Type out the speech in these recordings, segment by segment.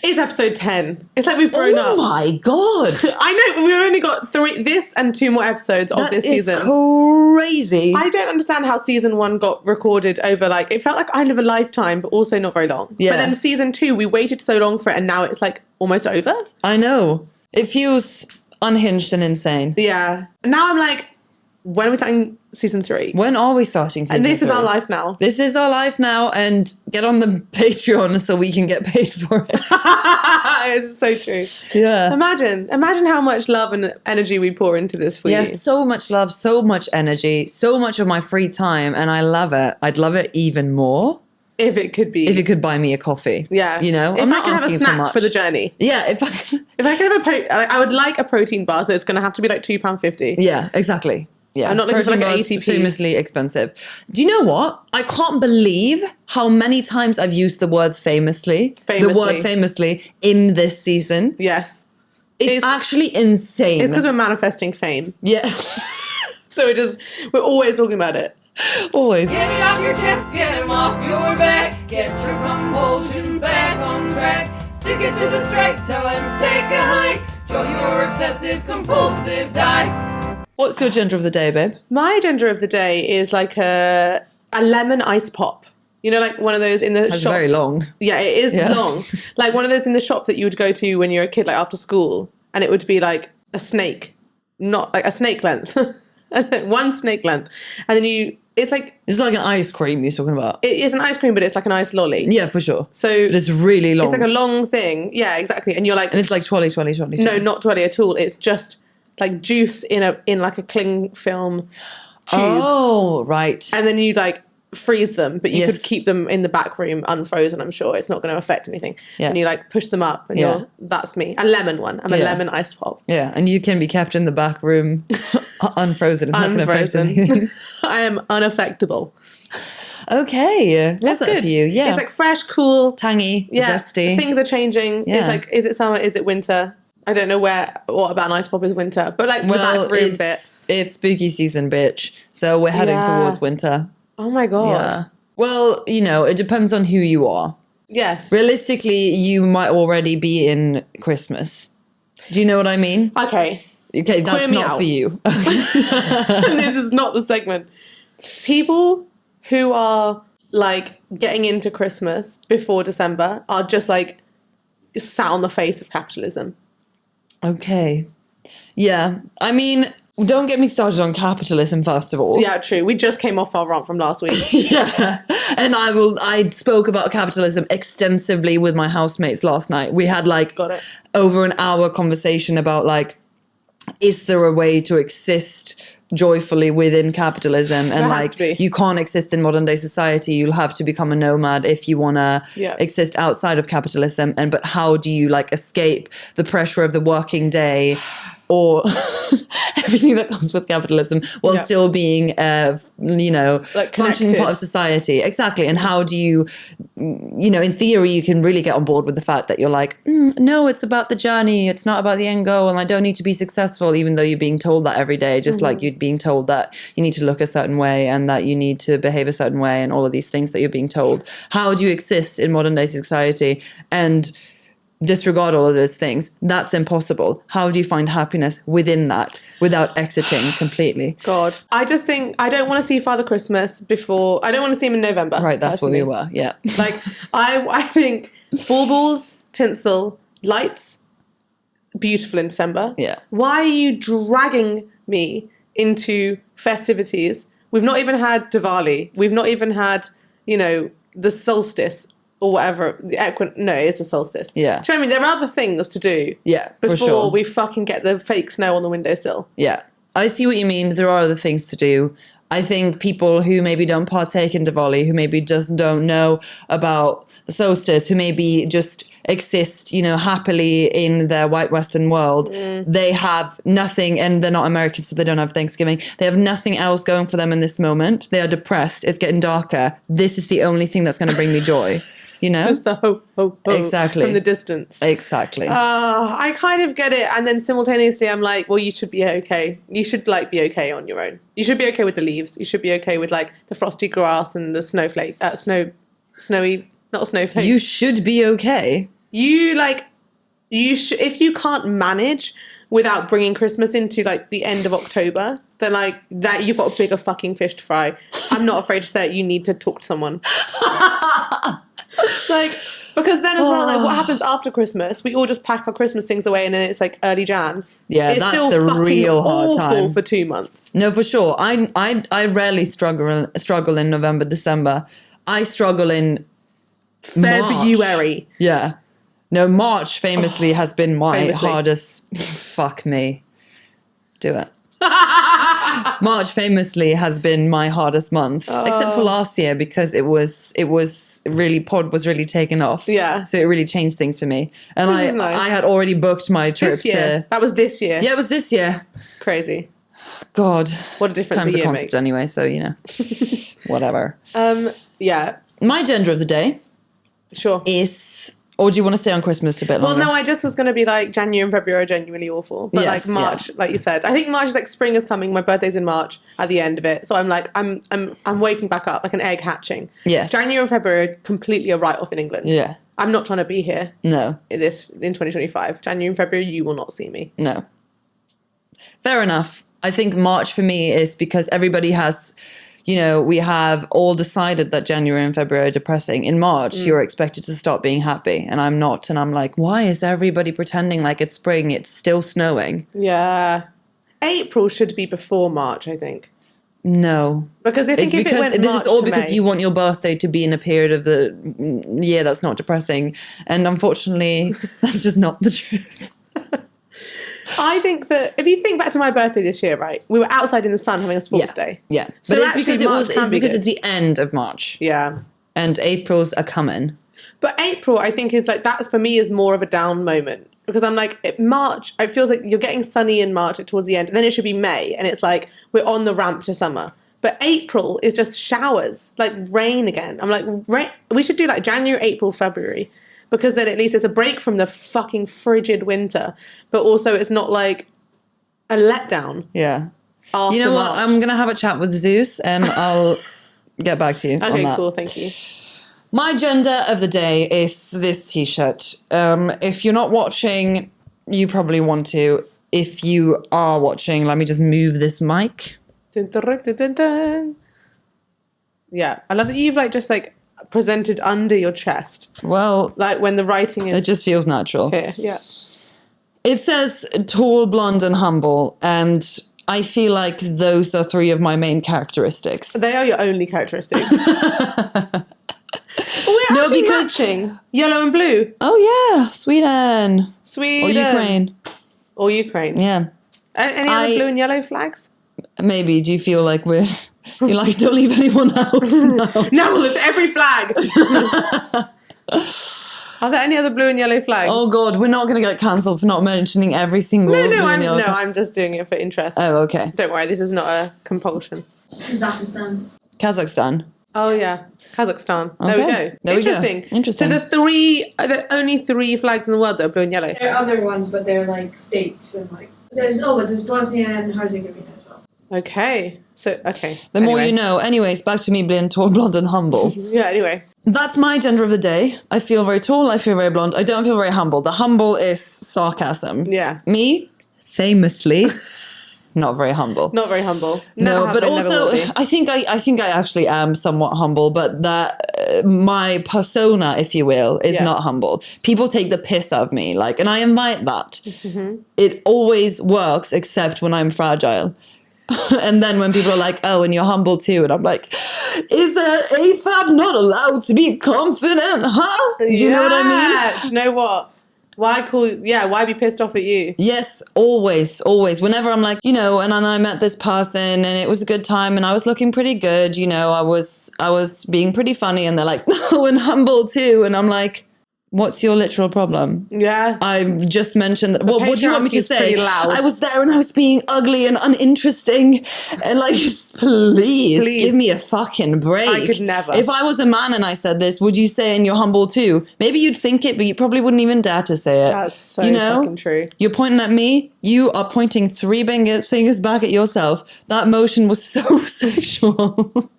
It's episode 10. It's like we've grown up. Oh my God. I know. We've only got this and 2 more episodes of this season. That is crazy. I don't understand how season 1 got recorded over, like, it felt like I live a lifetime, but also not very long. Yeah. But then season 2, we waited so long for it, and now it's like almost over. I know. It feels unhinged and insane. Yeah. Now I'm like, when are we starting season 3? When are we starting season 3? And this is our life now. This is our life now, and get on the Patreon so we can get paid for it. It's so true. Yeah. Imagine how much love and energy we pour into this for you. Yeah, so much love, so much energy, so much of my free time, and I love it. I'd love it even more. If it could be. If you could buy me a coffee. Yeah. You know, if I'm I not could have a asking for snack much. for the journey. Yeah, if I could. If I could have I would like a protein bar, so it's going to have to be like £2.50. Yeah, exactly. Yeah, I'm not looking for like an protein ATP. bars, famously expensive. Do you know what? I can't believe how many times I've used the words famously. The word famously in this season. Yes. It's actually insane. It's because we're manifesting fame. Yeah. So we're always talking about it. Always. Get it off your chest, get them off your back. Get your compulsions back on track. Stick it to the strikes, tell them take a hike. Join your obsessive compulsive dykes. What's your gender of the day, babe? My gender of the day is like a lemon ice pop. You know, like one of those in the That's shop. very long. Yeah, it is long. Like one of those in the shop that you would go to when you're a kid, like after school. And it would be like a snake. Not like a snake length. One snake length. And then it's like... It's like an ice cream you're talking about. It is an ice cream, but it's like an ice lolly. Yeah, for sure. So... But it's really long. It's like a long thing. Yeah, exactly. And you're like... And it's like twirly. No, not twirly at all. It's just like juice in like a cling film tube. Oh, right. And then you like freeze them, but you could keep them in the back room unfrozen, I'm sure. It's not going to affect anything. Yeah. And you like push them up and that's me. A lemon one. I'm a lemon ice pop. Yeah, and you can be kept in the back room unfrozen. It's not going to affect anything. I am unaffectable. Okay. What's that good for you? Yeah. It's like fresh, cool. Tangy, zesty. Things are changing. Yeah. It's like, is it summer? Is it winter? I don't know what about an ice pop is winter, but like the back room bit. It's spooky season, bitch. So we're heading towards winter. Oh my God. Yeah. Well, you know, it depends on who you are. Yes. Realistically, you might already be in Christmas. Do you know what I mean? Okay. Okay, that's not for you. This is not the segment. People who are like getting into Christmas before December are just like sat on the face of capitalism. Okay. Yeah. I mean, don't get me started on capitalism, first of all. Yeah, true. We just came off our rant from last week. Yeah. And I spoke about capitalism extensively with my housemates last night. We had like over an hour conversation about like, is there a way to exist joyfully within capitalism? And like, you can't exist in modern day society. You'll have to become a nomad if you want to exist outside of capitalism. But how do you like escape the pressure of the working day or everything that comes with capitalism while still being like functioning part of society? Exactly. And how do you, in theory, you can really get on board with the fact that you're like, no, it's about the journey. It's not about the end goal. And I don't need to be successful, even though you're being told that every day, just like you're being told that you need to look a certain way and that you need to behave a certain way and all of these things that you're being told. How do you exist in modern day society and disregard all of those things? That's impossible. How do you find happiness within that without exiting completely? God. I just think I don't want to see Father Christmas before. I don't want to see him in November. Right, that's where we were. Yeah. Like I think baubles, tinsel, lights, beautiful in December. Yeah. Why are you dragging me into festivities? We've not even had Diwali. We've not even had, the solstice. Or whatever, no, it's a solstice. Yeah. Do you know what I mean? There are other things to do. Yeah, before for sure. we fucking get the fake snow on the windowsill. Yeah. I see what you mean. There are other things to do. I think people who maybe don't partake in Diwali, who maybe just don't know about the solstice, who maybe just exist, happily in their white Western world, they have nothing, and they're not American, so they don't have Thanksgiving. They have nothing else going for them in this moment. They are depressed. It's getting darker. This is the only thing that's going to bring me joy. Just the hope exactly from the distance. Exactly. I kind of get it, and then simultaneously I'm like, well, you should be okay. You should like be okay on your own. You should be okay with the leaves. You should be okay with like the frosty grass and the snowflake, snowy, not snowflake. You should be okay. you if you can't manage without bringing Christmas into like the end of October, then like that you've got a bigger fucking fish to fry. I'm not afraid to say it. You need to talk to someone. Like, because then as well, like what happens after Christmas? We all just pack our Christmas things away, and then it's like early Jan. Yeah, it's that's still the fucking real hard awful time for 2 months. No, for sure. I rarely struggle in November, December. I struggle in February. March. Yeah. No, March famously has been my hardest. Fuck me. Do it. March famously has been my hardest month, except for last year because it was really pod was really taken off. Yeah. So it really changed things for me, and I had already booked my trip This year. That was this year. Yeah, it was this year. Crazy. God, what a difference time's a year concept makes. anyway. So whatever. Yeah. My gender of the day Sure. is. Or do you want to stay on Christmas a bit longer? Well, no, I just was going to be like January and February are genuinely awful. But Yes, like March, like you said, I think March is like spring is coming. My birthday's in March at the end of it. So I'm like, I'm waking back up like an egg hatching. Yes. January and February are completely a write-off in England. Yeah. I'm not trying to be here No. in 2025. January and February, you will not see me. No. Fair enough. I think March for me is because everybody has, we have all decided that January and February are depressing. In March, you're expected to stop being happy. And I'm not. And I'm like, why is everybody pretending like it's spring? It's still snowing. Yeah. April should be before March, I think. No. Because I think It's because it went this is all March to because May. you want your birthday to be in a period of the year that's not depressing. And unfortunately, that's just not the truth. I think that if you think back to my birthday this year, right, we were outside in the sun having a sports day. Yeah. So But it's actually because March can be good. it's the end of March. Yeah. And April's are coming. But April, I think, is like, that for me is more of a down moment. Because I'm like, March, it feels like you're getting sunny in March towards the end. And then it should be May. And it's like, we're on the ramp to summer. But April is just showers, like rain again. I'm like, we should do like January, April, February. Because then at least it's a break from the fucking frigid winter. But also it's not like a letdown. Yeah. After You know what? March. I'm going to have a chat with Zeus and I'll get back to you on Okay, that. cool. Thank you. My gender of the day is this t-shirt. If you're not watching, you probably want to. If you are watching, let me just move this mic. Dun, dun, dun, dun, dun. Yeah. I love that you've like just like presented under your chest. Well, Like when the writing is it just feels natural. here. Yeah. It says tall, blonde, and humble, and I feel like those are three of my main characteristics. They are your only characteristics. We're actually matching yellow and blue. Oh yeah, Sweden. Sweden. Or Ukraine. Or Ukraine. Yeah. Any other blue and yellow flags? Maybe. Do you feel like you're like, don't leave anyone out? No. No, well, it's every flag. Are there any other blue and yellow flags? Oh God, we're not going to get cancelled for not mentioning every single blue and yellow flag. I'm just doing it for interest. Oh, okay. Don't worry, this is not a compulsion. Kazakhstan. Oh yeah, Kazakhstan. There we Okay. go. There we go. Interesting. Interesting. So the only three flags in the world that are blue and yellow. There are other ones, but they're like states and like there's Bosnia and Herzegovina as well. Okay. So okay. The more Anyway. you know. Anyways, back to me being tall, blonde, and humble. Yeah. Anyway. That's my gender of the day. I feel very tall. I feel very blonde. I don't feel very humble. The humble is sarcasm. Yeah. Me, famously, not very humble. Not very humble. No, Never have but been, never also will be. I think I actually am somewhat humble, but that my persona, if you will, is Yeah. not humble. People take the piss out of me, like, and I invite that. Mm-hmm. It always works, except when I'm fragile. And then when people are like, "Oh, and you're humble too," and I'm like, "Is a AFAB not allowed to be confident, huh?" Do you know what I mean? Do you know what? Why be pissed off at you? Yes, always, always. Whenever I'm like, and then I met this person and it was a good time and I was looking pretty good, I was being pretty funny, and they're like, "Oh, and humble too," and I'm like, what's your literal problem? Yeah. I just mentioned that. Well, what do you want me to patriarchy's say? pretty loud. I was there and I was being ugly and uninteresting, and like, please give me a fucking break. I could never. If I was a man and I said this, would you say, "And you're humble too"? Maybe you'd think it, but you probably wouldn't even dare to say it. That's so fucking true. You're pointing at me. You are pointing three fingers back at yourself. That motion was so sexual.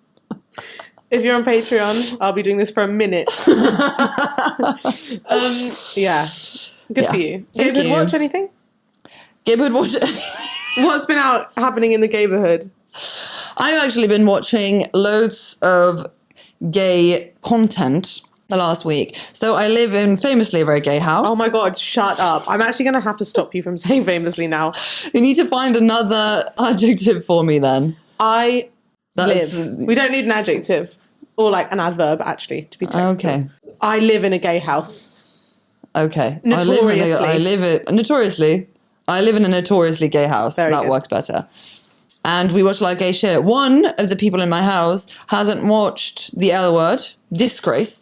If you're on Patreon, I'll be doing this for a minute. Yeah. Good for you. Thank you. Watch anything? Gayborhood watch. What's been happening in the gayborhood? I've actually been watching loads of gay content the last week. So I live in famously a very gay house. Oh my God, shut up. I'm actually going to have to stop you from saying famously now. You need to find another adjective for me then. I live. We don't need an adjective or like an adverb, actually, to be technical. Okay. I live in a gay house. Okay. Notoriously. I live in a notoriously gay house. Very that good. works better. And we watch a lot of gay shit. One of the people in my house hasn't watched The L Word. Disgrace.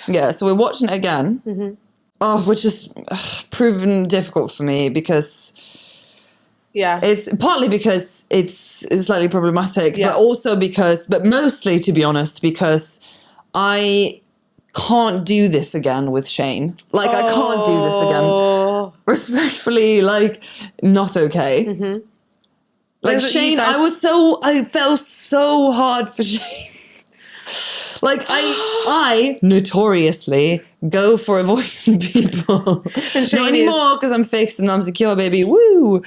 Yeah, so we're watching it again. Mm-hmm. Oh, which is proven difficult for me because... Yeah. It's partly because it's slightly problematic, yeah. but also but mostly, to be honest, because I can't do this again with Shane. Like, I can't do this again. Respectfully, like, not okay. Mm-hmm. Like, Shane, I fell so hard for Shane. Like, I notoriously go for avoiding people. And Shane not anymore, because I'm fixed and I'm secure, baby. Woo!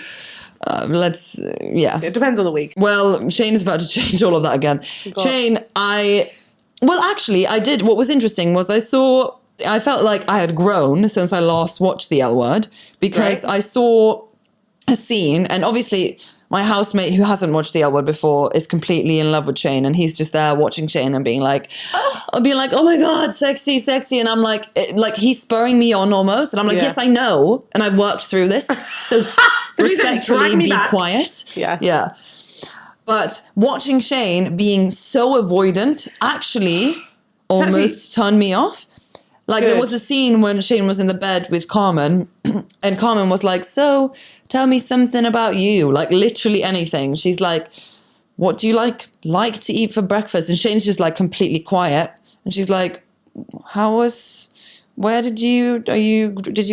It depends on the week. Well, Shane is about to change all of that again. Shane, actually, I did. What was interesting was I felt like I had grown since I last watched The L Word because I saw a scene, and obviously my housemate who hasn't watched The L Word before is completely in love with Shane, and he's just there watching Shane and being like, oh my God, sexy. And I'm like he's spurring me on almost. And I'm like, yes, I know. And I've worked through this. So respectfully be quiet. Yes. Yeah. But watching Shane being so avoidant actually almost turned me off. Like, there was a scene when Shane was in the bed with Carmen, and Carmen was like, so, tell me something about you. Like, literally anything. She's like, what do you like to eat for breakfast? And Shane's just, like, completely quiet. And she's like, did you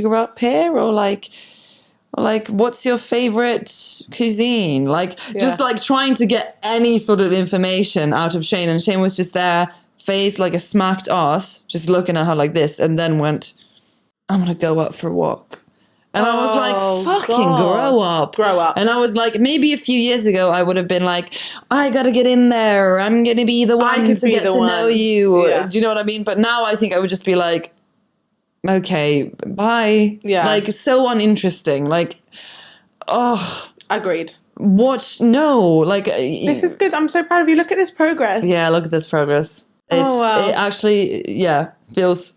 grow up here? Or, like, what's your favorite cuisine? Like, just, like, trying to get any sort of information out of Shane. And Shane was just there, face like a smacked ass, just looking at her like this, and then went, I'm gonna go up for a walk. And I was like, fucking grow up. And I was like, maybe a few years ago I would have been like, I gotta get in there, I'm gonna be the one to get to know you. Do you know what I mean? But now I think I would just be like, okay, bye. Yeah. Like, so uninteresting. Like, agreed. This is good. I'm so proud of you. Look at this progress. Yeah, look at this progress. It actually, feels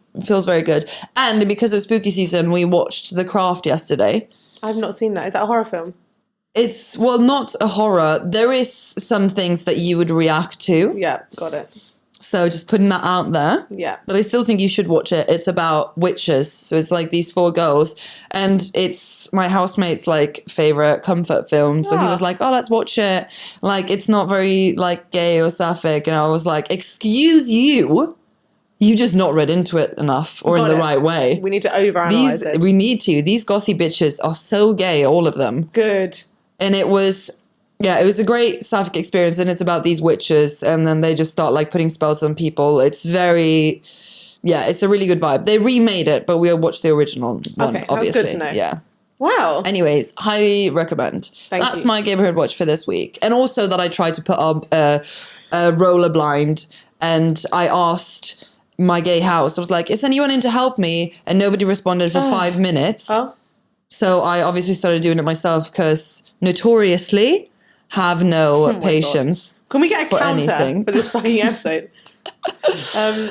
very good. And because of spooky season, we watched The Craft yesterday. I've not seen that. Is that a horror film? It's, not a horror. There is some things that you would react to. Yeah, got it. So just putting that out there. Yeah. But I still think you should watch it. It's about witches. So it's like these 4 girls. And it's my housemate's like favorite comfort film. So he was like, let's watch it. Like, it's not very like gay or sapphic. And I was like, excuse you. You just not read into it enough or in the right way. We need to overanalyze this. We need to. These gothy bitches are so gay, all of them. Good. And it was a great sapphic experience, and it's about these witches, and then they just start like putting spells on people. It's very, it's a really good vibe. They remade it, but we'll watch the original one, obviously. That's good to know. Yeah. Wow. Anyways, highly recommend. That's my neighborhood watch for this week. And also that I tried to put up a roller blind, and I asked my gay house, I was like, is anyone in to help me? And nobody responded for 5 minutes. Oh. So I obviously started doing it myself because notoriously have no patience. Can we get a counter for this fucking episode?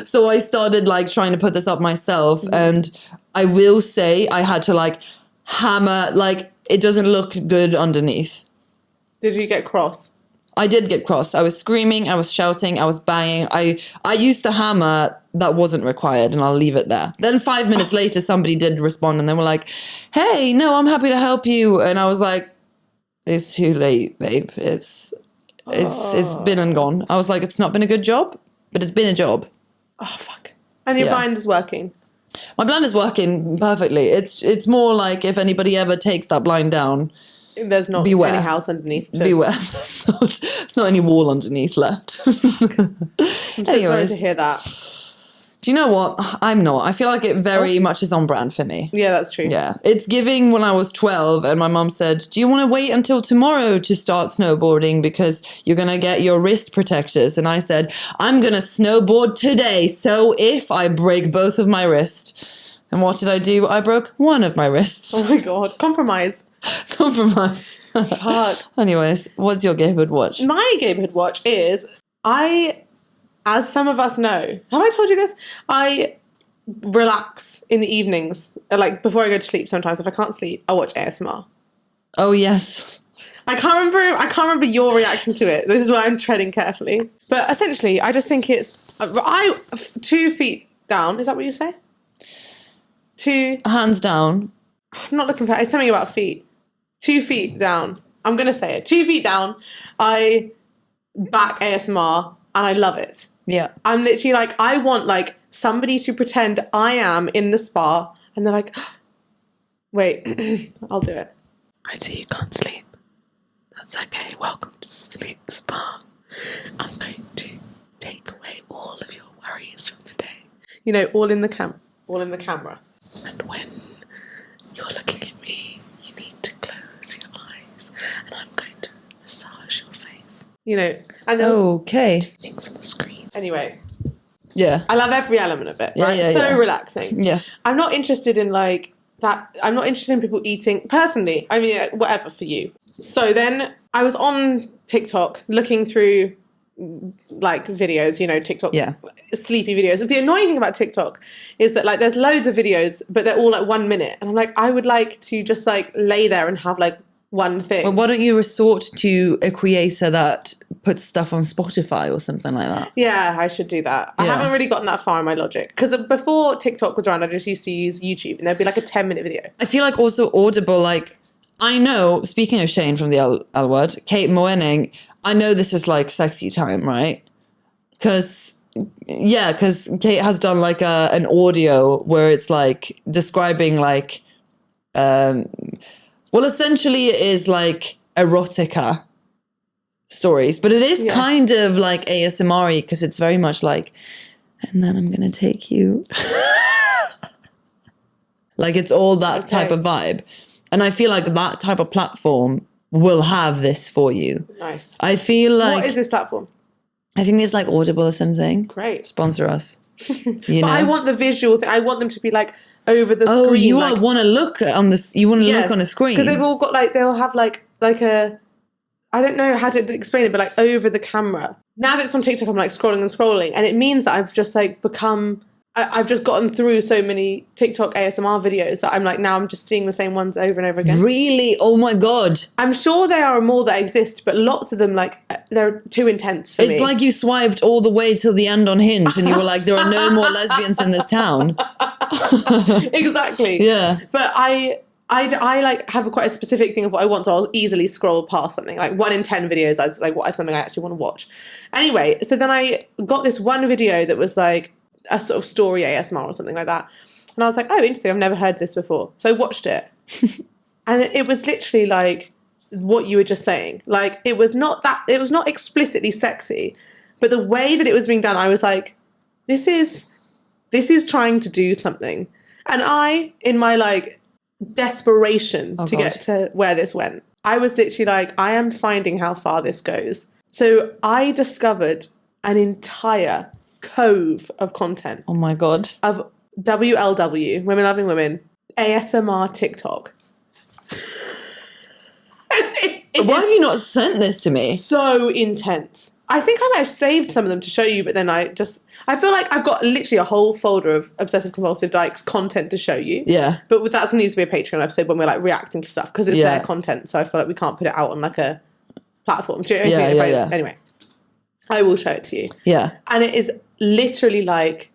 So I started like trying to put this up myself, and I will say I had to like hammer, like it doesn't look good underneath. Did you get cross? I did get cross. I was screaming, I was shouting, I was banging. I used a hammer that wasn't required, and I'll leave it there. Then 5 minutes later, somebody did respond, and they were like, hey, no, I'm happy to help you. And I was like, it's too late, babe. It's been and gone. I was like, it's not been a good job, but it's been a job. Oh, fuck. And your blind is working? My blind is working perfectly. It's more like if anybody ever takes that blind down, There's not Beware. any house underneath. Beware. There's not any wall underneath left. I'm so sorry to hear that. Do you know what? I'm not. I feel like it very much is on brand for me. Yeah, that's true. Yeah. It's giving when I was 12 and my mum said, do you want to wait until tomorrow to start snowboarding because you're going to get your wrist protectors? And I said, I'm going to snowboard today. So if I break both of my wrists. And what did I do? I broke one of my wrists. Oh my God. Compromise. Compromise. Fuck. Anyways, what's your Gayhood watch? My Gayhood watch is, as some of us know, have I told you this? I relax in the evenings, like before I go to sleep sometimes. If I can't sleep, I watch ASMR. Oh, yes. I can't remember your reaction to it. This is why I'm treading carefully. But essentially, I just think it's 2 feet down. Is that what you say? Hands down. I'm not looking for it's something about feet. 2 feet down. I'm going to say it. 2 feet down. I back ASMR and I love it. Yeah. I'm literally like, I want like somebody to pretend I am in the spa and they're like, wait, I'll do it. I see you can't sleep. That's okay. Welcome to the sleep spa. I'm going to take away all of your worries from the day. You know, all in the camera. And when you're looking at me, you need to close your eyes and I'm going to massage your face. You know, and okay. things on the screen. Anyway. Yeah. I love every element of it, right? Yeah, so relaxing. Yes. I'm not interested in like that. I'm not interested in people eating personally. I mean, whatever for you. So then I was on TikTok looking through like videos, you know, TikTok, sleepy videos. The annoying thing about TikTok is that like there's loads of videos, but they're all like 1 minute. And I'm like, I would like to just like lay there and have like one thing. Well, why don't you resort to a creator that puts stuff on Spotify or something like that? Yeah, I should do that. I haven't really gotten that far in my logic. Because before TikTok was around, I just used to use YouTube and there'd be like a 10-minute video. I feel like also Audible, like, I know, speaking of Shane from the L Word, Kate Moenning, I know this is like sexy time, right? Because Kate has done like an audio where it's like describing like, well, essentially it is like erotica stories, but it is kind of like ASMR-y because it's very much like, and then I'm going to take you. Like it's all that type of vibe. And I feel like that type of platform will have this for you. Nice. I feel like... What is this platform? I think it's like Audible or something. Great. Sponsor us. But I want the visual thing. I want them to be like over the screen. Oh, you like, want to look on this? You want to look on a screen? Because they've all got like, they'll have like a... I don't know how to explain it, but like over the camera. Now that it's on TikTok, I'm like scrolling. And it means that I've just like become... I've just gotten through so many TikTok ASMR videos that I'm like, now I'm just seeing the same ones over and over again. Really? Oh my God. I'm sure there are more that exist, but lots of them, like, they're too intense for me. It's like you swiped all the way till the end on Hinge and you were like, there are no more lesbians in this town. Exactly. Yeah. But I like have quite a specific thing of what I want, so I'll easily scroll past something. Like 1 in 10 videos is like something I actually want to watch. Anyway, so then I got this one video that was like a sort of story ASMR or something like that. And I was like, oh, interesting, I've never heard this before. So I watched it. And it was literally like what you were just saying. Like it was not explicitly sexy, but the way that it was being done, I was like, this is trying to do something. And I, in my like desperation get to where this went, I was literally like, I am finding how far this goes. So I discovered an entire cove of content. Oh my God. Of WLW, Women Loving Women, ASMR TikTok. Why have you not sent this to me? So intense. I think I might have saved some of them to show you, but then I feel like I've got literally a whole folder of Obsessive Compulsive Dykes content to show you. Yeah. But that needs to be a Patreon episode when we're like reacting to stuff because it's their content, so I feel like we can't put it out on like a platform. Do you know what I mean? Anyway, I will show it to you. Yeah. And it is literally like,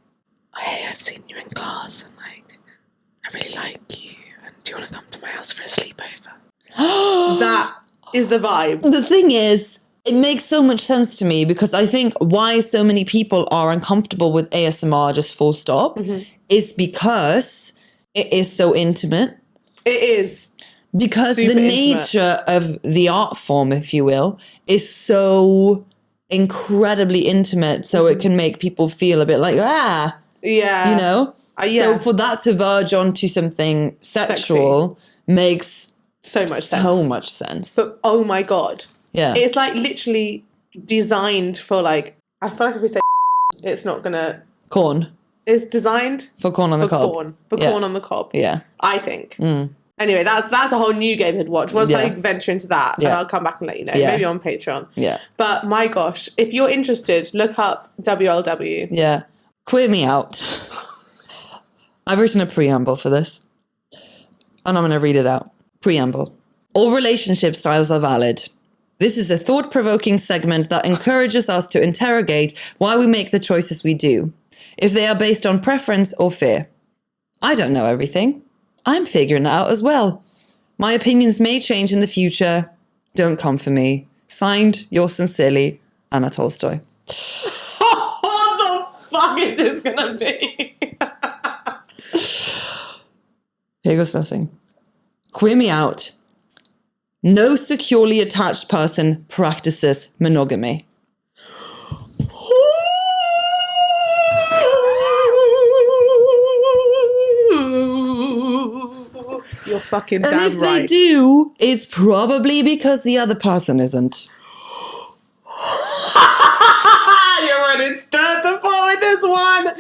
hey, I've seen you in class and like, I really like you. And do you want to come to my house for a sleepover? That is the vibe. The thing is, it makes so much sense to me because I think why so many people are uncomfortable with ASMR, just full stop, is because it is so intimate. It is. Because super the intimate. nature of the art form, if you will, is so incredibly intimate. So it can make people feel a bit like, Yeah. you know? Yeah. So for that to verge onto something sexual makes so much sense. But oh my God. Yeah. It's like literally designed for like, I feel like if we say it's not gonna. Corn. It's designed For corn on the cob. Corn on the cob. Yeah. I think. Anyway, that's a whole new game to watch. Once I venture into that, and I'll come back and let you know. Yeah. Maybe on Patreon. Yeah. But my gosh, if you're interested, look up WLW. Yeah. Queer me out. I've written a preamble for this. And I'm going to read it out. Preamble. All relationship styles are valid. This is a thought-provoking segment that encourages us to interrogate why we make the choices we do, if they are based on preference or fear. I don't know everything. I'm figuring it out as well. My opinions may change in the future. Don't come for me. Signed, yours sincerely, Anna Tolstoy. What the fuck is this gonna be? Here goes nothing. Queer me out. No securely attached person practices monogamy. You're fucking And damn if right. they do, it's probably because the other person isn't. You already stirred the pot with this one.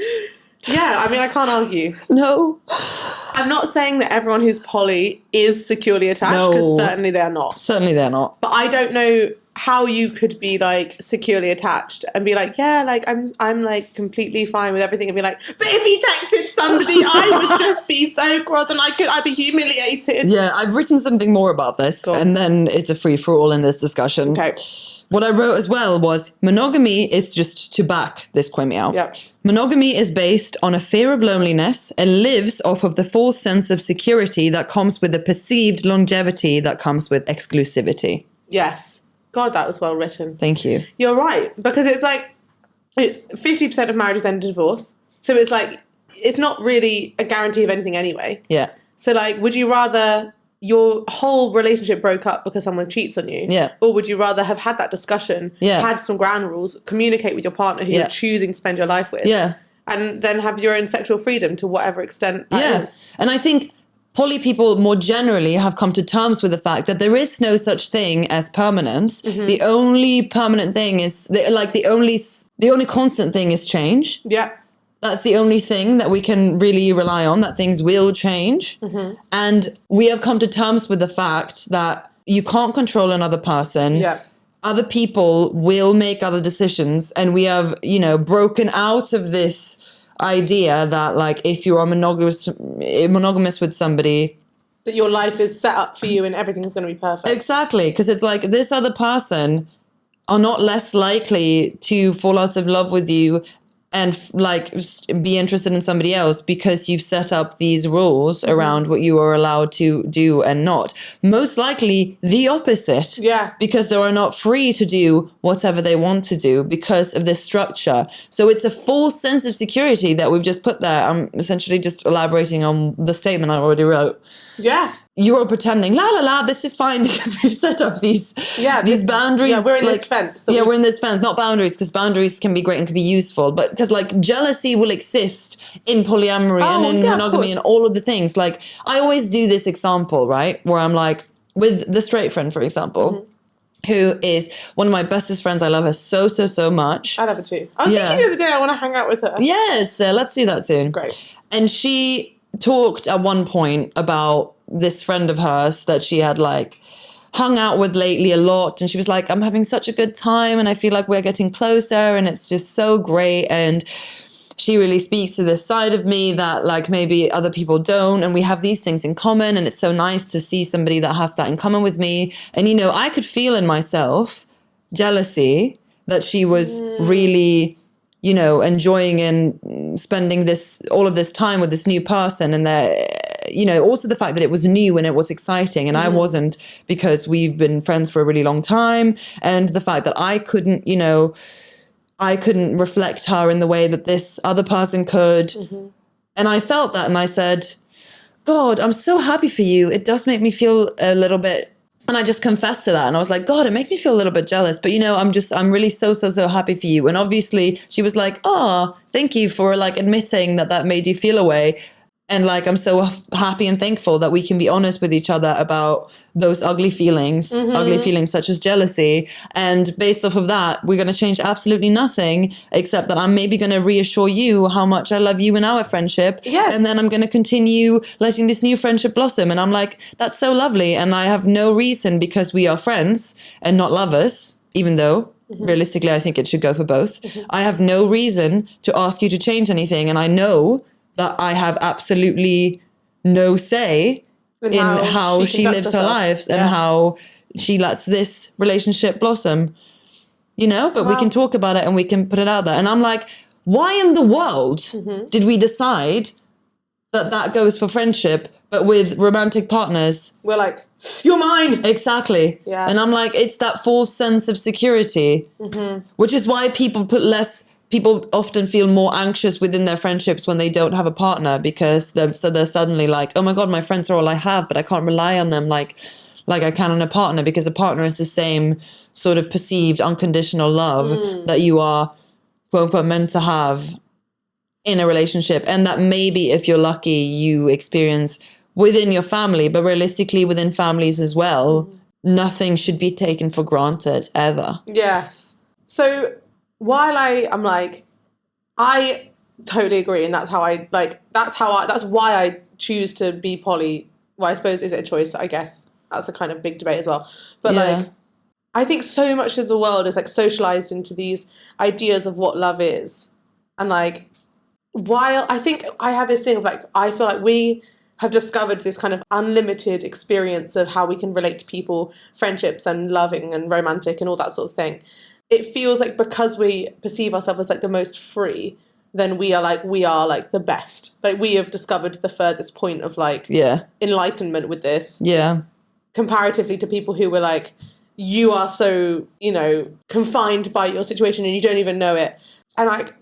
Yeah, I mean, I can't argue. No. I'm not saying that everyone who's poly is securely attached, because No. certainly they're not. Certainly they're not. But I don't know how you could be like securely attached and be like, yeah, like I'm like completely fine with everything, and be like, but if he texted somebody, I would just be so cross and I'd be humiliated. Yeah, I've written something more about this, Cool. and then it's a free-for-all in this discussion. Okay. What I wrote as well was, monogamy is just to back this queer me out. Yeah. Monogamy is based on a fear of loneliness and lives off of the false sense of security that comes with the perceived longevity that comes with exclusivity. Yes. God, that was well written. Thank you. You're right. Because it's like, it's 50% of marriages end in divorce. So it's like, it's not really a guarantee of anything anyway. Yeah. So like, would you rather your whole relationship broke up because someone cheats on you? Yeah. Or would you rather have had that discussion, Yeah. had some ground rules, communicate with your partner who Yeah. you're choosing to spend your life with? Yeah. And then have your own sexual freedom to whatever extent that is. And I think poly people more generally have come to terms with the fact that there is no such thing as permanence. Mm-hmm. The only permanent thing is the only constant thing is change. Yeah. That's the only thing that we can really rely on, that things will change. Mm-hmm. And we have come to terms with the fact that you can't control another person. Yeah. Other people will make other decisions. And we have, broken out of this idea that, like, if you are monogamous with somebody, That your life is set up for you and everything's going to be perfect. exactly, because it's like this other person are not less likely to fall out of love with you and be interested in somebody else because you've set up these rules around what you are allowed to do and not. Most likely the opposite. Yeah. Because they are not free to do whatever they want to do because of this structure. So it's a false sense of security that we've just put there. I'm essentially just elaborating on the statement I already wrote. Yeah. You are pretending, this is fine because we've set up these boundaries. Yeah, we're in this fence. We're in this fence, not boundaries, because boundaries can be great and can be useful. But because, jealousy will exist in polyamory and in monogamy and all of the things. Like, I always do this example, right? Where I'm like, with the straight friend, for example, who is one of my bestest friends. I love her so, so, so much. I love her too. I was thinking the other day I want to hang out with her. Yes, let's do that soon. Great. And she talked at one point about this friend of hers that she had hung out with lately a lot, and she was like, I'm having such a good time and I feel like we're getting closer and it's just so great, and she really speaks to this side of me that maybe other people don't, and we have these things in common, and it's so nice to see somebody that has that in common with me. And I could feel in myself jealousy that she was really enjoying and spending all of this time with this new person, and also the fact that it was new and it was exciting, and I wasn't, because we've been friends for a really long time, and the fact that I couldn't reflect her in the way that this other person could. And I felt that, and I said, God, I'm so happy for you. It does make me feel a little bit, and I just confessed to that. And I was like, God, it makes me feel a little bit jealous. But, I'm really so happy for you. And obviously she was like, oh, thank you for like admitting that made you feel a way. And like, I'm so happy and thankful that we can be honest with each other about those ugly feelings such as jealousy. And based off of that, we're going to change absolutely nothing, except that I'm maybe going to reassure you how much I love you in our friendship. Yes. And then I'm going to continue letting this new friendship blossom. And I'm like, that's so lovely. And I have no reason, because we are friends and not lovers, even though realistically, I think it should go for both. I have no reason to ask you to change anything. And I know that I have absolutely no say in how she lives her lives and how she lets this relationship blossom, but we can talk about it and we can put it out there. And I'm like, why in the world did we decide that goes for friendship, but with romantic partners? We're like, you're mine. Exactly. Yeah. And I'm like, it's that false sense of security, which is why people often feel more anxious within their friendships when they don't have a partner, because they're suddenly like, oh my God, my friends are all I have, but I can't rely on them like I can on a partner, because a partner is the same sort of perceived unconditional love that you are, quote unquote, meant to have in a relationship. And that maybe if you're lucky, you experience within your family, but realistically within families as well, nothing should be taken for granted ever. Yes. So while I'm like, I totally agree, and that's why I choose to be poly. Well, I suppose, is it a choice? I guess that's a kind of big debate as well. But like, I think so much of the world is like socialized into these ideas of what love is. And like, while I think I have this thing of like, I feel like we have discovered this kind of unlimited experience of how we can relate to people, friendships and loving and romantic and all that sort of thing. It feels like because we perceive ourselves as like the most free, then we are like the best. Like we have discovered the furthest point of like enlightenment with this. Yeah. Comparatively to people who were like, you are so, confined by your situation and you don't even know it. And like,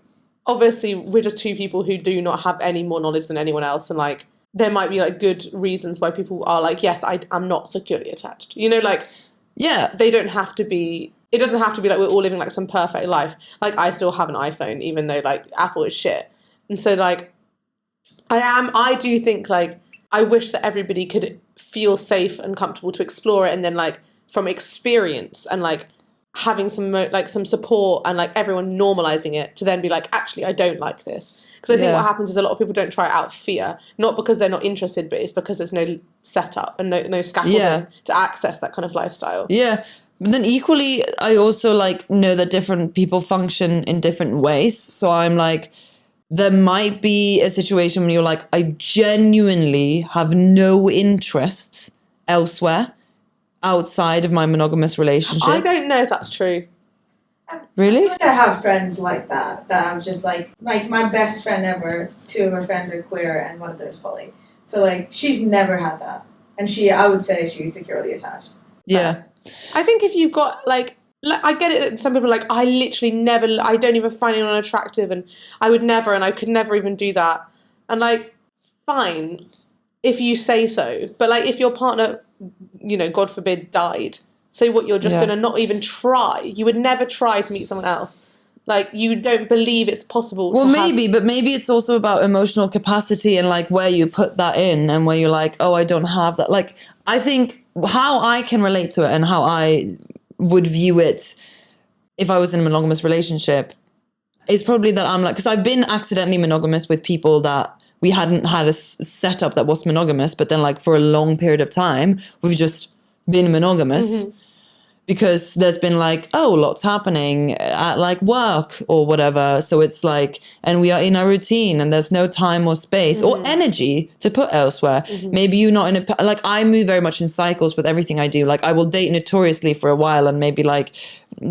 obviously we're just two people who do not have any more knowledge than anyone else. And like, there might be like good reasons why people are like, yes, I'm not securely attached. They don't have to be. It doesn't have to be like we're all living like some perfect life. Like I still have an iPhone, even though like Apple is shit. And so like I do think like I wish that everybody could feel safe and comfortable to explore it, and then like from experience and like having some support and like everyone normalizing it to then be like, actually I don't like this. Because I think what happens is a lot of people don't try it out of fear, not because they're not interested, but it's because there's no setup and no scaffolding to access that kind of lifestyle. Yeah. But then equally, I also like know that different people function in different ways. So I'm like, there might be a situation when you're like, I genuinely have no interest elsewhere outside of my monogamous relationship. I don't know if that's true. Really? I have friends like that I'm just like my best friend ever, two of her friends are queer and one of them is poly. So like she's never had that. And I would say she's securely attached. Yeah. I think if you've got like I get it that some people are like, I don't even find anyone attractive and I would never and I could never even do that. And like, fine, if you say so. But like if your partner, God forbid, died, so what, you're just going to not even try? You would never try to meet someone else. Like, you don't believe it's possible. Well, maybe it's also about emotional capacity and like where you put that in and where you're like, oh, I don't have that. Like, I think how I can relate to it and how I would view it if I was in a monogamous relationship is probably that I'm like, because I've been accidentally monogamous with people that we hadn't had a setup that was monogamous, but then like for a long period of time, we've just been monogamous. Mm-hmm. Because there's been like, lots happening at like work or whatever. So it's like, and we are in our routine and there's no time or space or energy to put elsewhere. Mm-hmm. Maybe you're not in like, I move very much in cycles with everything I do. Like I will date notoriously for a while and maybe like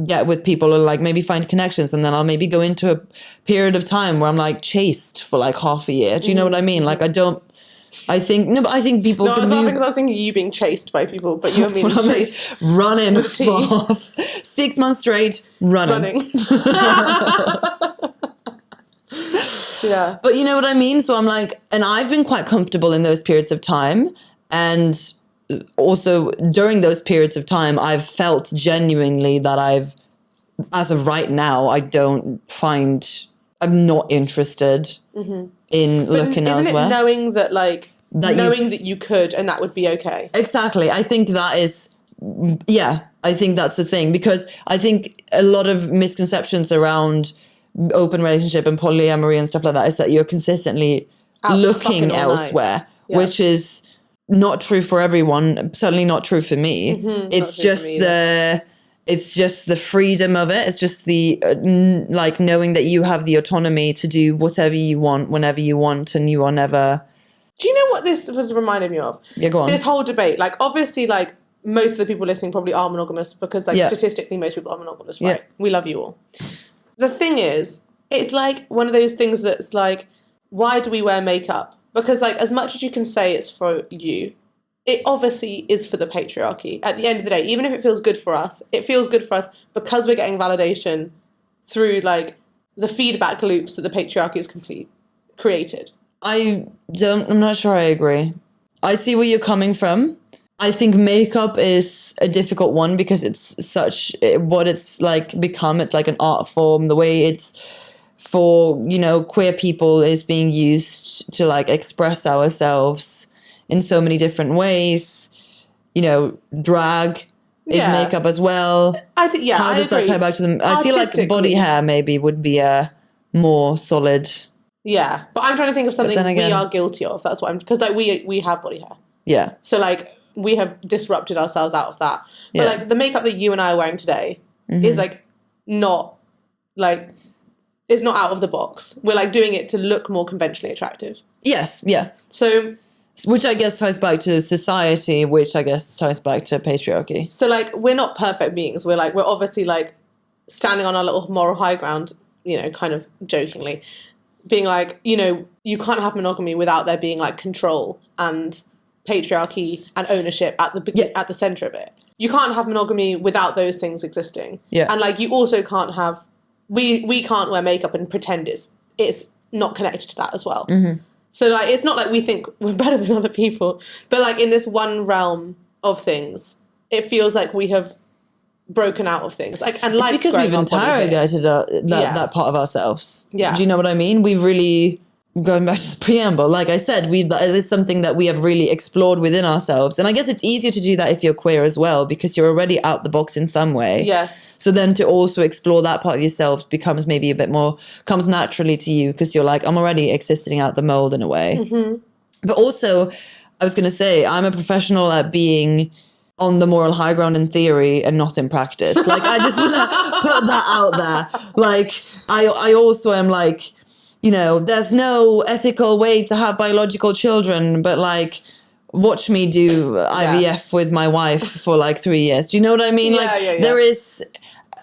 get with people or like maybe find connections. And then I'll maybe go into a period of time where I'm like chaste for like half a year. Do you know what I mean? Like I think people can move. I was thinking you being chased by people, but you're being chased. Running for 6 months straight, running. Yeah. But you know what I mean? So I'm like, and I've been quite comfortable in those periods of time. And also during those periods of time, I've felt genuinely that as of right now, I'm not interested in looking elsewhere. Isn't it knowing that, like, that you could and that would be okay? Exactly. I think that is, I think that's the thing, because I think a lot of misconceptions around open relationship and polyamory and stuff like that is that you're consistently looking elsewhere, which is not true for everyone, certainly not true for me. It's just it's just the freedom of it. It's just the like knowing that you have the autonomy to do whatever you want whenever you want, and you are never. Do you know what this was reminding me of? Yeah, go on. This whole debate, like, obviously, like, most of the people listening probably are monogamous because, like, statistically, most people are monogamous, right? Yeah. We love you all. The thing is, it's like one of those things that's like, why do we wear makeup? Because, like, as much as you can say it's for you, it obviously is for the patriarchy. At the end of the day, even if it feels good for us, it feels good for us because we're getting validation through, like, the feedback loops that the patriarchy has created. I'm not sure I agree. I see where you're coming from. I think makeup is a difficult one because it's what it's like become. It's like an art form. The way it's for, queer people is being used to, like, express ourselves in so many different ways. Drag is makeup as well. I think, How does that tie back to them? I feel like body hair maybe would be a more solid. Yeah, but I'm trying to think of something we are guilty of. That's what because, like, we have body hair. Yeah. So, like, we have disrupted ourselves out of that. But like the makeup that you and I are wearing today is like not like it's not out of the box. We're like doing it to look more conventionally attractive. Yes, yeah. So which I guess ties back to society, which I guess ties back to patriarchy. So, like, we're not perfect beings. We're obviously, like, standing on our little moral high ground, kind of jokingly, being like, you can't have monogamy without there being, like, control and patriarchy and ownership at the center of it. You can't have monogamy without those things existing. Yeah. And, like, you also can't have we can't wear makeup and pretend it's not connected to that as well. Mm-hmm. So, like, it's not like we think we're better than other people, but, like, in this one realm of things, it feels like we have broken out of things. Like, and like, it's because we've interrogated that part of ourselves. Yeah. Do you know what I mean? We've really, going back to the preamble, like I said, it is something that we have really explored within ourselves. And I guess it's easier to do that if you're queer as well, because you're already out the box in some way. Yes. So then to also explore that part of yourself becomes maybe a bit more, comes naturally to you, because you're like, I'm already existing out the mold in a way. Mm-hmm. But also, I was going to say, I'm a professional at being on the moral high ground in theory and not in practice. Like, I just want to put that out there. Like, I also am like, there's no ethical way to have biological children, but, like, watch me do IVF with my wife for, like, 3 years. Do you know what I mean? There is...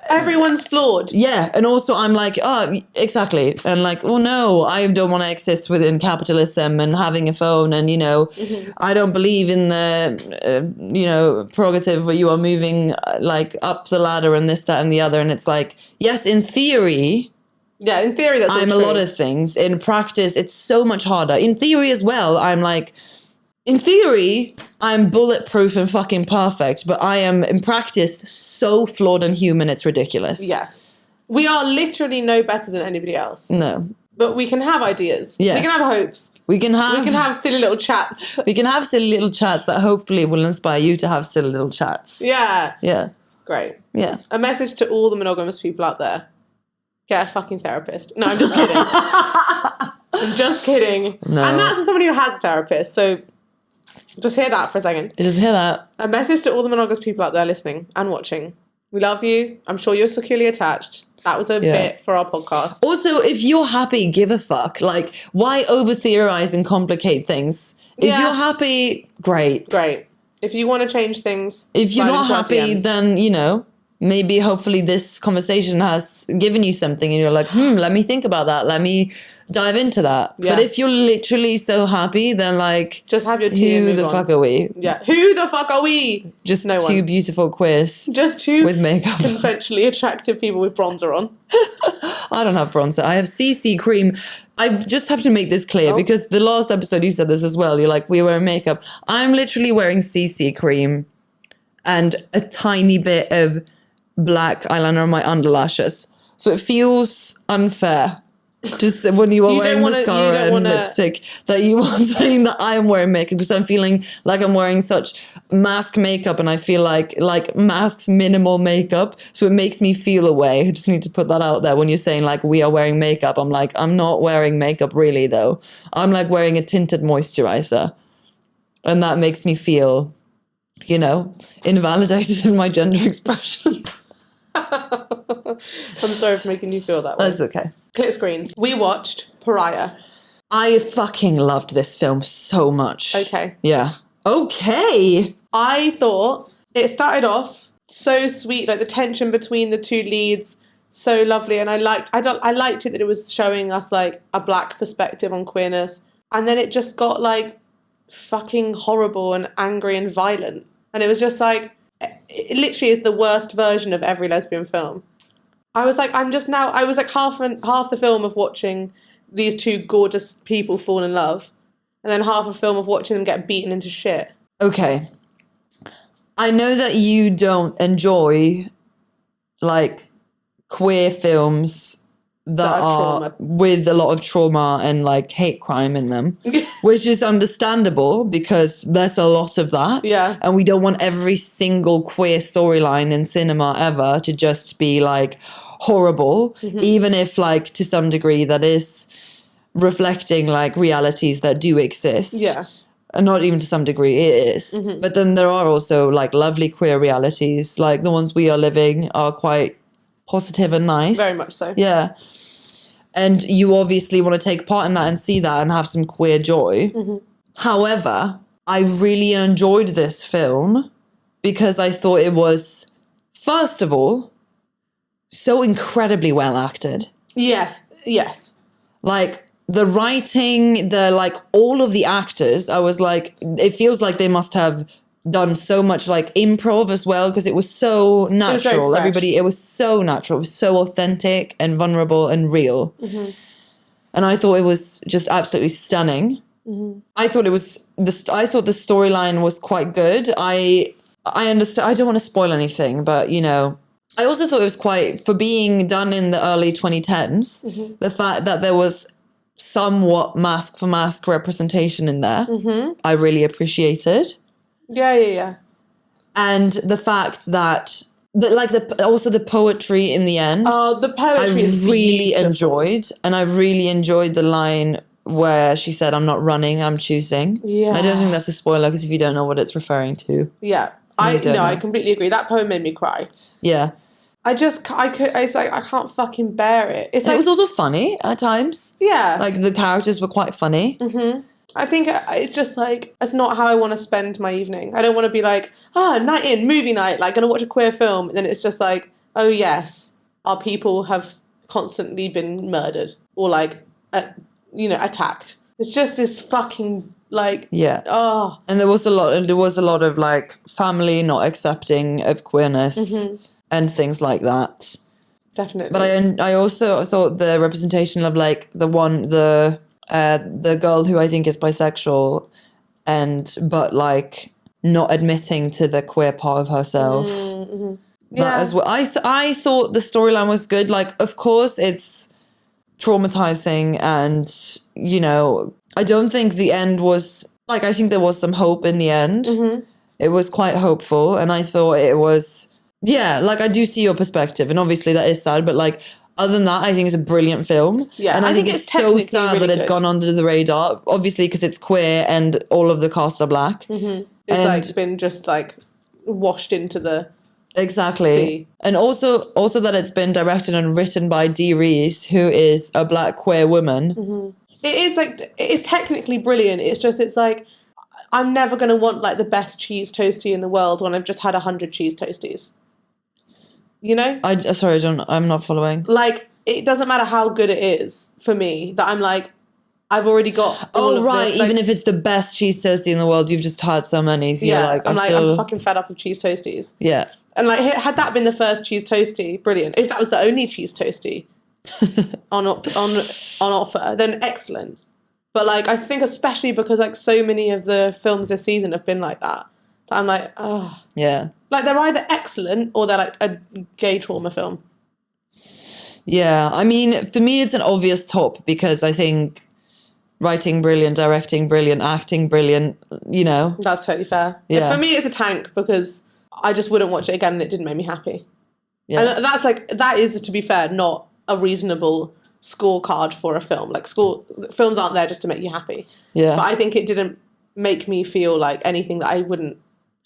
Everyone's flawed. Yeah, and also I'm like, oh, exactly. And like, oh no, I don't want to exist within capitalism and having a phone and, I don't believe in the, prerogative where you are moving, like, up the ladder and this, that, and the other. And it's like, yes, in theory... Yeah, in theory, that's I'm all true. A lot of things. In practice, it's so much harder. In theory as well, I'm like, in theory, I'm bulletproof and fucking perfect, but I am, in practice, so flawed and human, it's ridiculous. Yes. We are literally no better than anybody else. No. But we can have ideas. Yes. We can have hopes. We can have silly little chats. We can have silly little chats that hopefully will inspire you to have silly little chats. Yeah. Yeah. Great. Yeah. A message to all the monogamous people out there. Get a fucking therapist. No, I'm just kidding. I'm just kidding. No. And that's somebody who has a therapist, so just hear that for a second. Just hear that. A message to all the monogamous people out there listening and watching. We love you. I'm sure you're securely attached. That was a bit for our podcast. Also, if you're happy, give a fuck. Like, why over-theorize and complicate things? If you're happy, great. Great. If you want to change things... If you're not happy, then, maybe hopefully this conversation has given you something and you're like, let me think about that. Let me dive into that. Yeah. But if you're literally so happy, then, like... Just have your tea and move on. Who the fuck are we? Yeah. Who the fuck are we? Just two beautiful queers. Just two with makeup. Conventionally attractive people with bronzer on. I don't have bronzer. I have CC cream. I just have to make this clear because the last episode you said this as well. You're like, we wear makeup. I'm literally wearing CC cream and a tiny bit of black eyeliner on my underlashes. So it feels unfair. Just when you are wearing mascara and lipstick, that you are saying that I am wearing makeup, because I'm feeling like I'm wearing such mask makeup, and I feel like masks minimal makeup, so it makes me feel away. I just need to put that out there. When you're saying like we are wearing makeup, I'm like, I'm not wearing makeup really though. I'm like wearing a tinted moisturizer, and that makes me feel, invalidated in my gender expression. I'm sorry for making you feel that way. That's okay. Click screen. We watched Pariah. I fucking loved this film so much. Okay. Yeah. Okay. I thought it started off so sweet, like the tension between the two leads, so lovely, and I liked it that it was showing us like a black perspective on queerness, and then it just got like fucking horrible and angry and violent, and it was just like, it literally is the worst version of every lesbian film. I was like half the film of watching these two gorgeous people fall in love, and then half a film of watching them get beaten into shit. Okay. I know that you don't enjoy like queer films that are with a lot of trauma and like hate crime in them, which is understandable because there's a lot of that. Yeah. And we don't want every single queer storyline in cinema ever to just be like horrible, even if like to some degree that is reflecting like realities that do exist. Yeah. And not even to some degree, it is. But then there are also like lovely queer realities, like the ones we are living are quite positive and nice. Very much so. Yeah. And you obviously want to take part in that and see that and have some queer joy. However, I really enjoyed this film because I thought it was, first of all, so incredibly well acted. Yes. Like the writing, all of the actors, I was like, it feels like they must have done so much like improv as well, because it was so natural. It was so natural. It was so authentic and vulnerable and real. And I thought it was just absolutely stunning. I thought the storyline was quite good. I understand. I don't want to spoil anything, but I also thought it was quite, for being done in the early 2010s, the fact that there was somewhat mask for mask representation in there, I really appreciated. Yeah. And the fact that also the poetry in the end. Oh, the poetry is really enjoyed, and I really enjoyed the line where she said, "I'm not running, I'm choosing." Yeah. I don't think that's a spoiler, because if you don't know what it's referring to. Yeah. I completely agree. That poem made me cry. Yeah. It's like, I can't fucking bear it. It was also funny at times. Yeah. Like the characters were quite funny. I think it's just like, it's not how I want to spend my evening. I don't want to be like, night in, movie night, like going to watch a queer film. And then it's just like, oh yes, our people have constantly been murdered or like, attacked. It's just this fucking like, yeah. Oh. And there was a lot of like family not accepting of queerness and things like that. Definitely. But I also thought the representation of like the girl who I think is bisexual but like not admitting to the queer part of herself. Yeah. That as well. I thought the storyline was good. Like, of course it's traumatizing, and I don't think the end was like, I think there was some hope in the end. It was quite hopeful, and I thought it was, like, I do see your perspective, and obviously that is sad, but like, other than that, I think it's a brilliant film. Yeah, and I think it's so sad really that it's gone under the radar, obviously because it's queer and all of the cast are black. It's like been just like washed into the exactly sea. And also that it's been directed and written by Dee Rees, who is a black queer woman. It is technically brilliant. It's like, I'm never going to want like the best cheese toastie in the world when I've just had 100 cheese toasties. I'm not following. Like, it doesn't matter how good it is for me, that I'm like, I've already got all of right. the, like, even if it's the best cheese toastie in the world, you've just had so many. So you're like, I'm fucking fed up with cheese toasties. Yeah. And like, had that been the first cheese toastie, brilliant. If that was the only cheese toastie, on offer, then excellent. But like, I think especially because like so many of the films this season have been like that I'm like, oh. Yeah. Like they're either excellent or they're like a gay trauma film. Yeah, I mean, for me, it's an obvious top because I think writing brilliant, directing brilliant, acting brilliant, you know. That's totally fair. Yeah. For me, it's a tank because I just wouldn't watch it again and it didn't make me happy. Yeah. And that is, to be fair, not a reasonable scorecard for a film. Like films aren't there just to make you happy. Yeah. But I think it didn't make me feel like anything that I wouldn't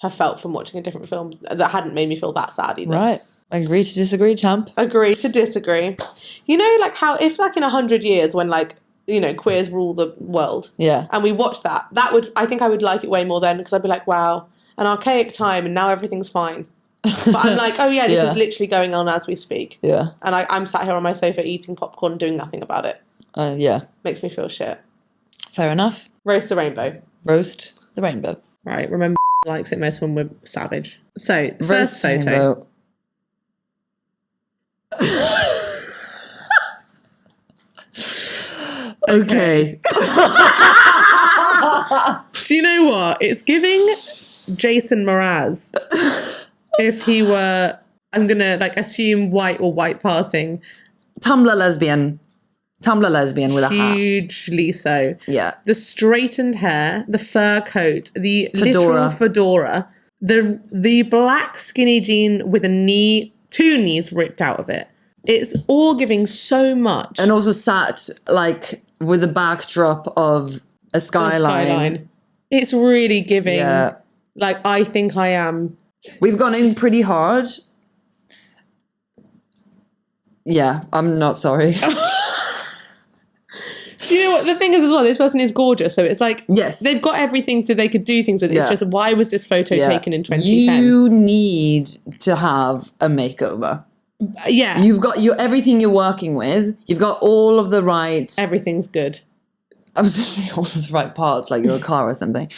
have felt from watching a different film that hadn't made me feel that sad either. Right. Agree to disagree, champ. Agree to disagree. You know, like how if like in 100 years when like, you know, queers rule the world. Yeah. And we watched that I think I would like it way more then because I'd be like, wow, an archaic time and now everything's fine. But I'm like, oh yeah, this is literally going on as we speak. Yeah. And I'm sat here on my sofa eating popcorn doing nothing about it. Yeah. Makes me feel shit. Fair enough. Roast the rainbow. Roast the rainbow. Right, remember likes it most when we're savage. So, Roast first photo. rainbow. Okay. Do you know what? It's giving Jason Mraz if he were, I'm going to like assume white or white passing. Tumblr lesbian with a hat. Hugely so. Yeah. The straightened hair, the fur coat, the Fedora. literal fedora, the black skinny jean with two knees ripped out of it. It's all giving so much. And also sat like with a backdrop of a skyline. It's really giving like I think I am. We've gone in pretty hard. Yeah, I'm not sorry. Do you know what the thing is as well? This person is gorgeous, so it's like Yes. they've got everything so they could do things with it. It's Yeah. just why was this photo taken in 2010? You need to have a makeover. Yeah, You've got everything you're working with. You've got all of the right. everything's good. I was just saying all of the right parts, like you're a car or something.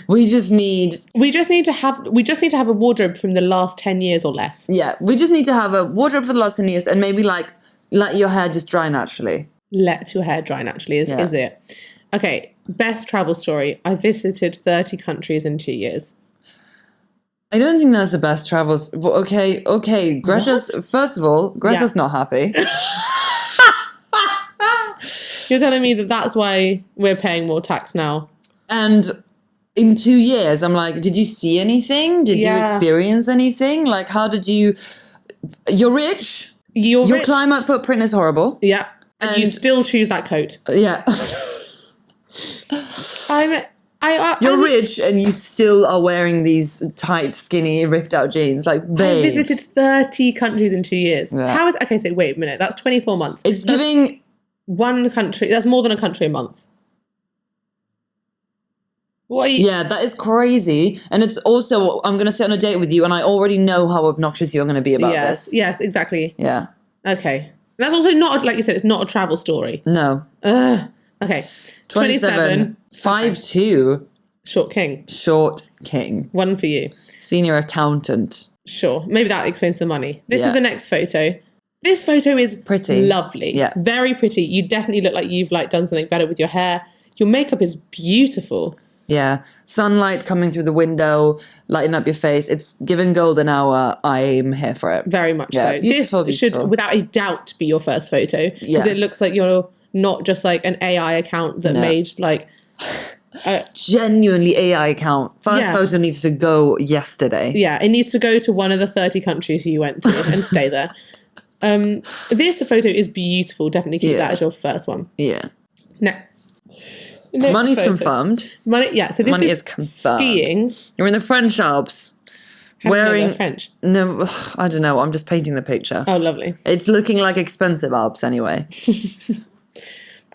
We just need to have a wardrobe from the last 10 years or less. Yeah, we just need to have a wardrobe for the last 10 years and maybe like let your hair just dry naturally. Let your hair dry naturally is it. Okay, best travel story. I visited 30 countries in 2 years. I don't think that's the best travels. Okay. Greta's, first of all, Greta's not happy. You're telling me that's why we're paying more tax now. And in 2 years, I'm like, did you see anything? Did you experience anything? Like, how did you... You're rich. Your rich. climate footprint is horrible. Yeah. And you still choose that coat. Yeah. You're rich and you still are wearing these tight, skinny, ripped out jeans. Like, babe. I visited 30 countries in 2 years. Yeah. How is... Okay, so wait a minute. That's 24 months. It's giving... One country... That's more than a country a month. What are you... Yeah, that is crazy. And it's also, I'm going to sit on a date with you and I already know how obnoxious you're going to be about this. Yes, exactly. Yeah. Okay. That's also not, like you said, it's not a travel story. No. Okay. 27. 5'2". Short king. Short king. One for you. Senior accountant. Sure. Maybe that explains the money. This is the next photo. This photo is pretty. Lovely. Yeah. Very pretty. You definitely look like you've like done something better with your hair. Your makeup is beautiful. Yeah. Sunlight coming through the window, lighting up your face. It's given golden hour. I'm here for it. Very much so. Beautiful, this should, without a doubt, be your first photo. Because it looks like you're not just like an AI account that made like... genuinely AI account. First photo needs to go yesterday. Yeah, it needs to go to one of the 30 countries you went to and stay there. This photo is beautiful. Definitely keep that as your first one. Yeah. Next Money's photo. confirmed. So this Money is confirmed. skiing. You're in the French Alps. How do you know wearing they're French. No, I don't know. I'm just painting the picture. Oh, lovely. It's looking like expensive Alps anyway.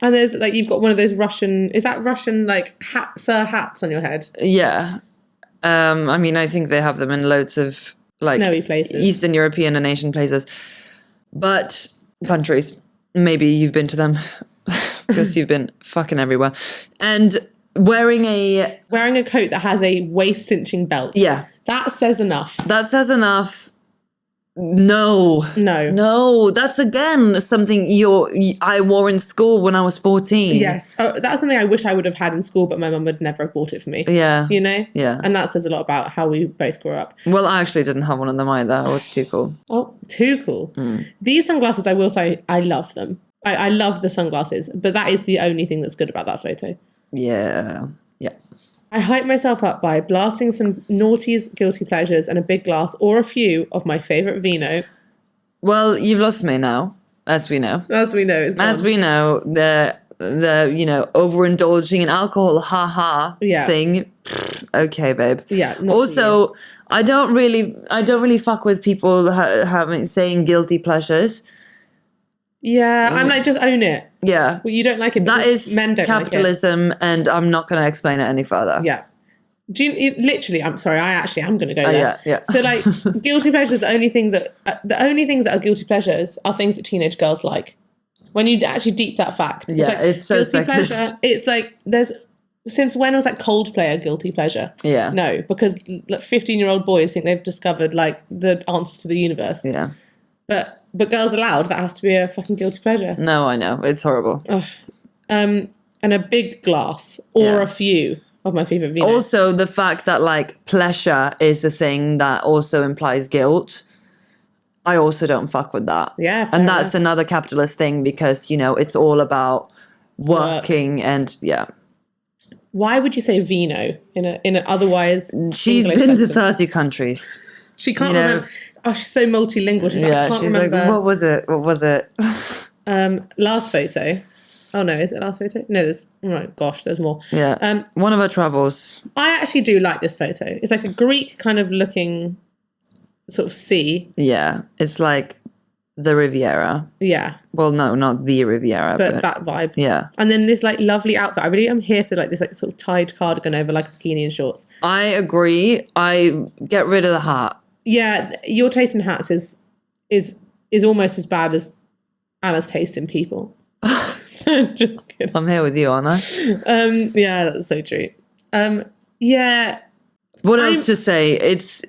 And there's like you've got one of those Russian. Is that Russian like fur hats on your head? Yeah. I mean, I think they have them in loads of like snowy places, Eastern European and Asian places, but countries. Maybe you've been to them because you've been fucking everywhere. And wearing a coat that has a waist cinching belt. Yeah. That says enough. That says enough. No. No. No, that's again something I wore in school when I was 14. Yes. Oh, that's something I wish I would have had in school, but my mum would never have bought it for me. Yeah. You know? Yeah. And that says a lot about how we both grew up. Well, I actually didn't have one of them either. It was too cool. Oh, too cool. These sunglasses, I will say, I love them. I love the sunglasses, but that is the only thing that's good about that photo. Yeah. Yeah. I hype myself up by blasting some naughty guilty pleasures and a big glass or a few of my favourite vino. Well, you've lost me now, as we know. As we know, it's gone. As we know, the overindulging in alcohol, thing. Okay, babe. Yeah. not for Also, I don't really fuck with people saying guilty pleasures. you. Yeah, I'm like, just own it. Yeah. Well, you don't like it. That because is men don't capitalism, and I'm not going to explain it any further. like it. Yeah. Literally, I'm sorry, I actually am going to go there. Yeah. So, like, guilty pleasures, the only things that are guilty pleasures are things that teenage girls like. When you actually deep that fact. Yeah, like, it's so guilty sexist. pleasure, it's like, since when was like Coldplay a guilty pleasure? Yeah. No, because like 15-year-old boys think they've discovered like the answers to the universe. Yeah. But girls allowed, that has to be a fucking guilty pleasure. No, I know. It's horrible. And a big glass or a few of my favourite vino. Also, the fact that like pleasure is the thing that also implies guilt. I also don't fuck with that. Yeah, fair and that's enough. another capitalist thing because, it's all about working and Why would you say vino in an otherwise She's English been to sentence? 30 countries. She can't remember. Oh, she's so multilingual. She's like, I can't she's remember. like, what was it? Last photo. Oh no, is it last photo? No, there's more. Yeah. One of her travels. I actually do like this photo. It's like a Greek kind of looking sort of sea. Yeah. It's like the Riviera. Yeah. Well, no, not the Riviera. But that vibe. Yeah. And then this like lovely outfit. I really am here for like this like sort of tied cardigan over like a bikini and shorts. I agree. I get rid of the hat. Yeah, your taste in hats is almost as bad as Anna's taste in people. Just kidding. I'm here with you, aren't I? Yeah, that's so true. Yeah. What else to say? It's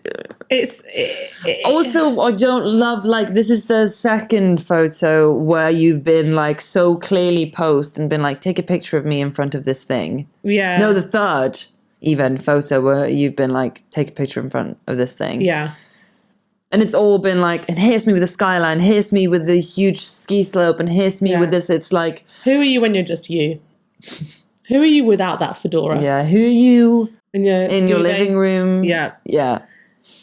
also, I don't love, like, this is the second photo where you've been like so clearly posed and been like, take a picture of me in front of this thing. Yeah. No, the third even photo where you've been like, take a picture in front of this thing. Yeah. And it's all been like, and here's me with the skyline, here's me with the huge ski slope, and here's me with this. It's like, who are you when you're just you? Who are you without that fedora? yeah, who are you in your living room? Yeah. Yeah.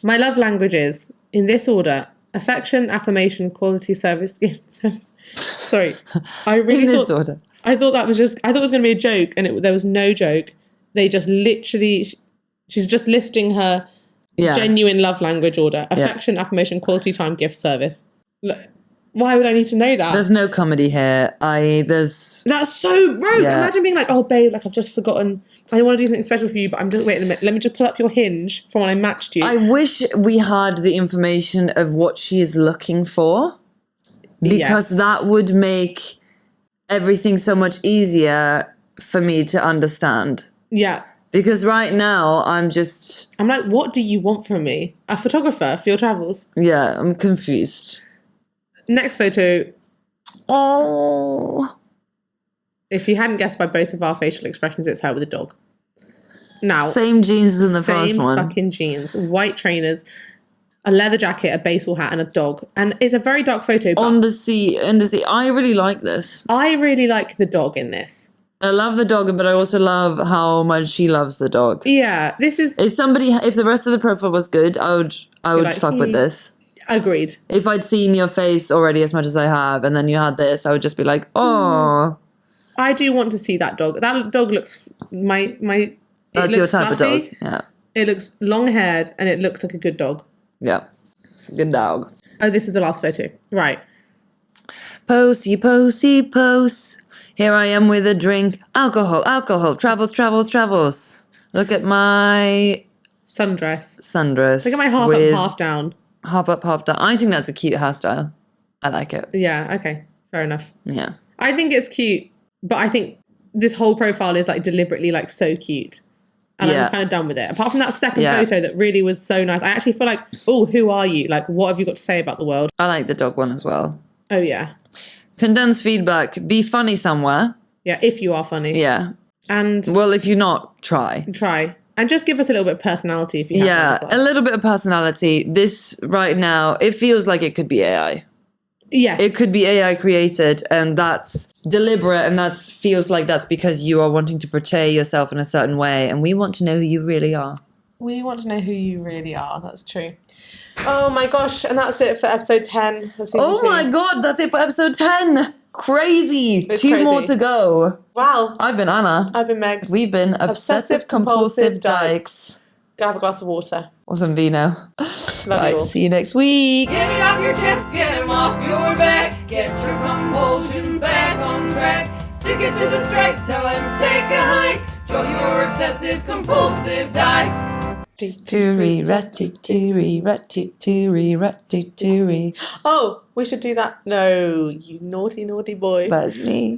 My love languages, in this order: affection, affirmation, quality, service. Sorry, I really In this order. I thought it was going to be a joke, and there was no joke. They just literally, she's just listing her genuine love language order: affection, affirmation, quality time, gift, service. Look, why would I need to know that? There's no comedy here. That's so rogue. Yeah. Imagine being like, oh babe, like I've just forgotten. I want to do something special for you, but I'm just wait a minute. Let me just pull up your Hinge from when I matched you. I wish we had the information of what she is looking for, because that would make everything so much easier for me to understand. Yeah. Because right now I'm like, what do you want from me? A photographer for your travels? Yeah, I'm confused. Next photo. Oh. If you hadn't guessed by both of our facial expressions, it's her with a dog. Now, same jeans as in the first one. Same fucking jeans, white trainers, a leather jacket, a baseball hat, and a dog. And it's a very dark photo. But In the sea. I really like this. I really like the dog in this. I love the dog, but I also love how much she loves the dog. Yeah, this is. If the rest of the profile was good, I would like, fuck with this. Agreed. If I'd seen your face already as much as I have, and then you had this, I would just be like, oh. I do want to see that dog. That dog looks That's your type of dog. Yeah. It looks long haired and it looks like a good dog. Yeah. It's a good dog. Oh, this is the last photo. Right. Posey, posey, pose. Here I am with a drink. Alcohol. Travels. Look at my sundress. Look at my half up, half down. Half up, half down. I think that's a cute hairstyle. I like it. Yeah, okay. Fair enough. Yeah. I think it's cute, but I think this whole profile is like deliberately like so cute. And Yeah. I'm kind of done with it. Apart from that second Yeah. photo that really was so nice. I actually feel like, oh, who are you? Like, what have you got to say about the world? I like the dog one as well. Oh, yeah. Condensed feedback. Be funny somewhere. Yeah, if you are funny. Yeah. And Well, if you're not, try. try. And just give us a little bit of personality if you have Yeah, one as well. a little bit of personality. This right now, it feels like it could be AI. Yes. It could be AI created, and that's deliberate, and that feels like that's because you are wanting to portray yourself in a certain way, and we want to know who you really are. We want to know who you really are. That's true. Oh my gosh. And that's it for episode 10 of season 2. Oh my god, that's it for episode 10. Crazy. It's 2 more crazy. to go. Wow. I've been Anna. I've been Megs. We've been Obsessive Compulsive Dykes. Dykes. Go have a glass of water. Or some vino. Love you Right, all. see you next week. Get it off your chest, get 'em off your back. Get your compulsions back on track. Stick it to the strikes, tell 'em take a hike. Join your obsessive compulsive dykes. Toorie, ratty, ratty. Oh, we should do that. No, you naughty, naughty boy. That's me.